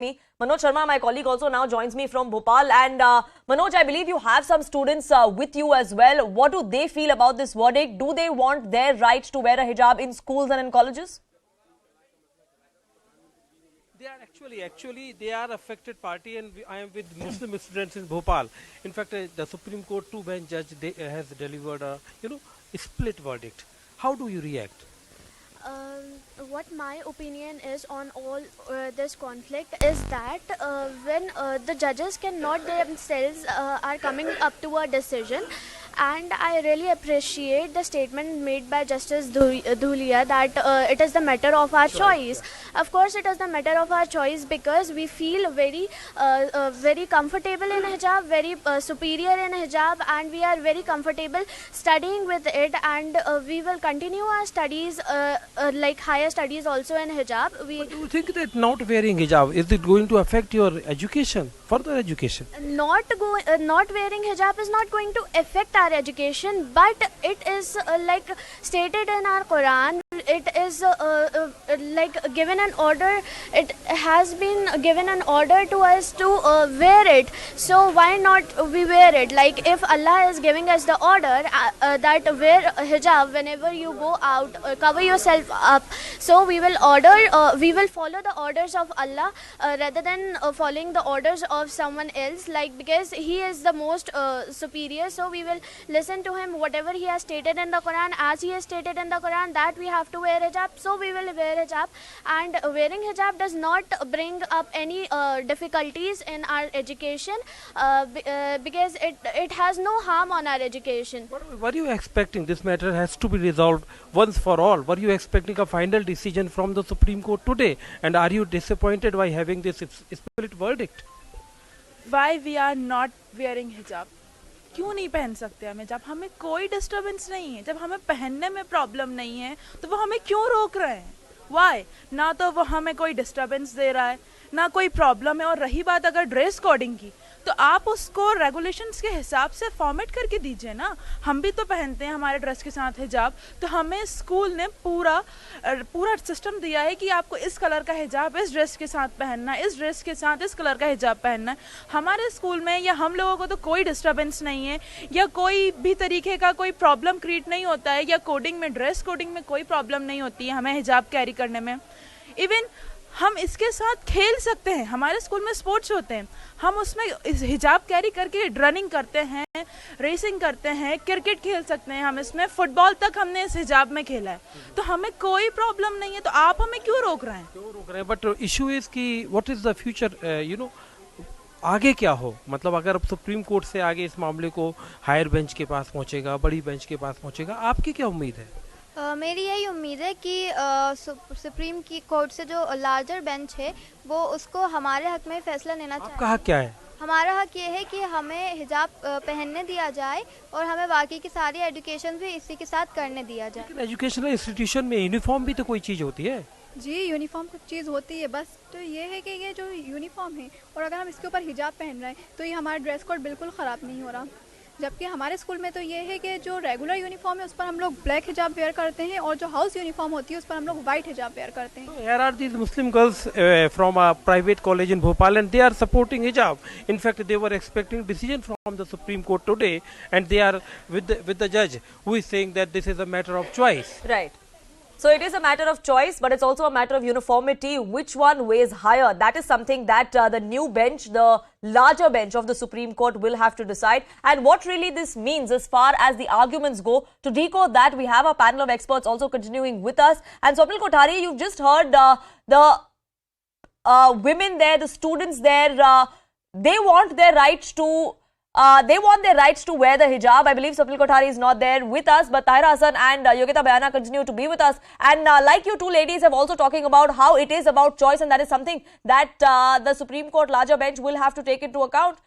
Manoj Sharma, my colleague, also now joins me from Bhopal. And Manoj, I believe you have some students with you as well. What do they feel about this verdict? Do they want their right to wear a hijab in schools and in colleges? They are actually they are affected party, and I am with Muslim students in Bhopal. In fact, the Supreme Court two-bench judge has delivered a a split verdict. How do you react? What my opinion is on all this conflict is that when the judges cannot themselves are coming up to a decision, and I really appreciate the statement made by Justice Dhulia that it is the matter of our choice. Of course, it is the matter of our choice because we feel very comfortable in hijab, very superior in hijab, and we are very comfortable studying with it, and we will continue our studies like higher studies also in hijab. But do you think that not wearing hijab, is it going to affect your education, further education? Not wearing hijab is not going to affect our education, but it is like stated in our Quran. It is like given an order. It has been given an order to us to wear it. So why not we wear it? Like if Allah is giving us the order that wear hijab whenever you go out, cover yourself up. So we will follow the orders of Allah rather than following the orders of someone else. Like because He is the most superior, so we will listen to Him. Whatever He has stated in the Quran, as He has stated in the Quran that we have to wear hijab, so we will wear hijab. And wearing hijab does not bring up any difficulties in our education because it has no harm on our education. What were you expecting? This matter has to be resolved once for all. Were you expecting a final decision from the Supreme Court today? And are you disappointed by having this split verdict? Why we are not wearing hijab? क्यों नहीं पहन सकते हम हिजाब? हमें कोई disturbance नहीं है. जब हमें पहनने में प्रॉब्लम नहीं है तो वो हमें क्यों रोक रहे हैं? वाई? ना तो वो हमें कोई डिस्टर्बेंस दे रहा है, ना कोई प्रॉब्लम है. और रही बात अगर ड्रेस कोडिंग की, तो आप उसको रेगुलेशंस के हिसाब से फॉर्मेट करके दीजिए ना. हम भी तो पहनते हैं हमारे ड्रेस के साथ हिजाब. तो हमें स्कूल ने पूरा सिस्टम दिया है कि आपको इस कलर का हिजाब इस ड्रेस के साथ पहनना है, इस ड्रेस के साथ इस कलर का हिजाब पहनना है. हमारे स्कूल में या हम लोगों को तो कोई डिस्टर्बेंस नहीं है, या कोई भी तरीके का कोई प्रॉब्लम क्रिएट नहीं होता है, या कोडिंग में, ड्रेस कोडिंग में कोई प्रॉब्लम नहीं होती है हमें हिजाब कैरी करने में. इवन हम इसके साथ खेल सकते हैं. हमारे स्कूल में स्पोर्ट्स होते हैं, हम उसमें इस हिजाब कैरी करके रनिंग करते हैं, रेसिंग करते हैं, क्रिकेट खेल सकते हैं. हम इसमें फुटबॉल तक हमने इस हिजाब में खेला है. तो हमें कोई प्रॉब्लम नहीं है. तो आप हमें क्यों रोक रहे हैं? बट इशू इज कि व्हाट इज द फ्यूचर, आगे क्या हो. मतलब अगर अब सुप्रीम कोर्ट से आगे इस मामले को हायर बेंच के पास पहुंचेगा, बड़ी बेंच के पास पहुंचेगा, आपकी क्या उम्मीद है? मेरी यही उम्मीद है कि सुप्रीम की कोर्ट से जो लार्जर बेंच है वो उसको हमारे हक में फैसला लेना चाहिए. आपका हक क्या है? हमारा हक ये है कि हमें हिजाब पहनने दिया जाए और हमें बाकी की सारी एजुकेशन भी इसी के साथ करने दिया जाए. लेकिन एजुकेशनल इंस्टीट्यूशन में यूनिफॉर्म भी तो कोई चीज़ होती है. जी, यूनिफॉर्म कुछ चीज़ होती है, बस तो ये है कि ये जो यूनिफॉर्म है और अगर हम इसके ऊपर हिजाब पहन रहे हैं तो ये हमारा ड्रेस कोड बिल्कुल ख़राब नहीं हो रहा. जबकि हमारे स्कूल में तो ये है कि जो रेगुलर यूनिफॉर्म है उस पर हम लोग ब्लैक हिजाब वेयर करते हैं और जो हाउस यूनिफॉर्म होती है उस पर हम लोग वाइट हिजाब वेयर करते हैं. So here are these Muslim girls from a private college in Bhopal, and they are supporting hijab. In fact, they were expecting decision from the Supreme Court today, and they are with the judge who is saying that this is a matter of choice. Right. So it is a matter of choice, but it's also a matter of uniformity. Which one weighs higher? That is something that the new bench, the larger bench of the Supreme Court, will have to decide. And what really this means as far as the arguments go, to decode that, we have a panel of experts also continuing with us. And Swapnil Kothari, you've just heard the women there, the students there, they want their rights to wear the hijab. I believe Swapnil Kothari is not there with us, but Tahira Hassan and Yogita Bayana continue to be with us. And like you two ladies have also talking about how it is about choice, and that is something that the Supreme Court larger bench will have to take into account.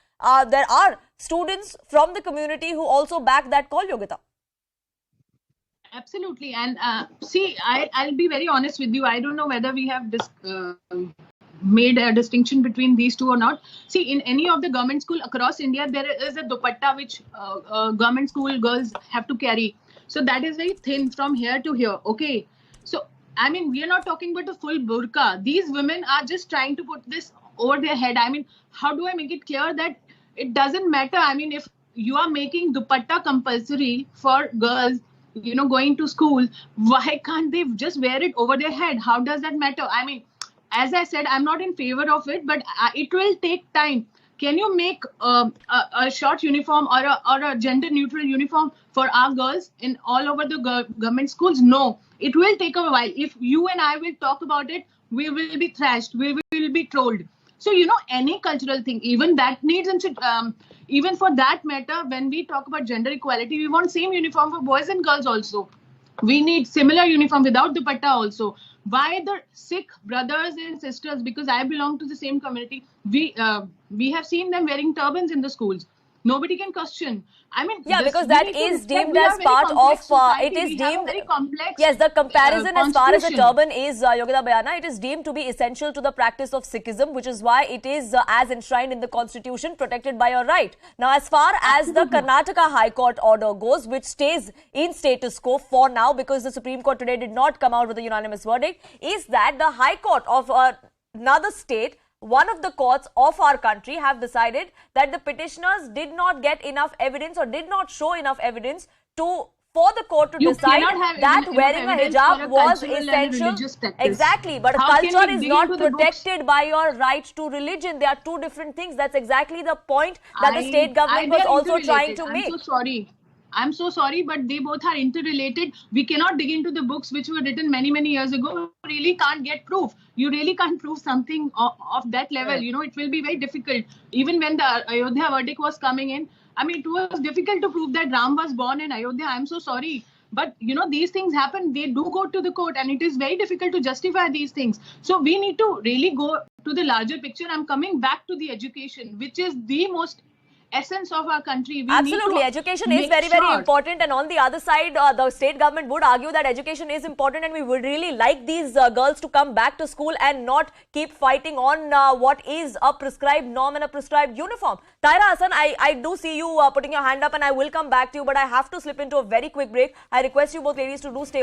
There are students from the community who also back that call, Yogita. Absolutely. And see, I'll be very honest with you. I don't know whether we have made a distinction between these two or not. See, in any of the government school across India, there is a dupatta which government school girls have to carry. So that is very thin from here to here. Okay. So, I mean, we are not talking about a full burqa. These women are just trying to put this over their head. I mean, how do I make it clear that it doesn't matter? I mean, if you are making dupatta compulsory for girls, going to school, why can't they just wear it over their head? How does that matter? I mean, as I said, I'm not in favor of it, but it will take time. Can you make a short uniform or a gender neutral uniform for our girls in all over the government schools? No, it will take a while. If you and I will talk about it, we will be thrashed, we will be trolled. So, any cultural thing, even that needs, even for that matter, when we talk about gender equality, we want same uniform for boys and girls also. We need similar uniform without dupatta also. Why the Sikh brothers and sisters, because I belong to the same community, we have seen them wearing turbans in the schools. Nobody can question. I mean, yeah, because that is deemed as part of, it is deemed, very complex, yes, the comparison as far as a constitution. turban is, Yogita Bayana, it is deemed to be essential to the practice of Sikhism, which is why it is as enshrined in the constitution, protected by your right. Now, as far as the Karnataka High Court order goes, which stays in status quo for now, because the Supreme Court today did not come out with a unanimous verdict, is that the High Court of another state, one of the courts of our country, have decided that the petitioners did not get enough evidence or did not show enough evidence for the court to decide that wearing a hijab was essential. Exactly, but How can culture we is dig not into the protected by your right to religion. They are two different things. That's exactly the point that the state government was they're also trying to interrelated. make. I'm so sorry, but they both are interrelated. We cannot dig into the books which were written many, many years ago. We really can't get proof. You really can't prove something of that level. It will be very difficult. Even when the Ayodhya verdict was coming in, I mean, it was difficult to prove that Ram was born in Ayodhya. I'm so sorry. But, these things happen. They do go to the court, and it is very difficult to justify these things. So we need to really go to the larger picture. I'm coming back to the education, which is the most essence of our country. Absolutely, education is very, very important, and on the other side, the state government would argue that education is important, and we would really like these girls to come back to school and not keep fighting on what is a prescribed norm and a prescribed uniform. Taira Hassan, I do see you putting your hand up, and I will come back to you, but I have to slip into a very quick break. I request you both ladies to do stay on.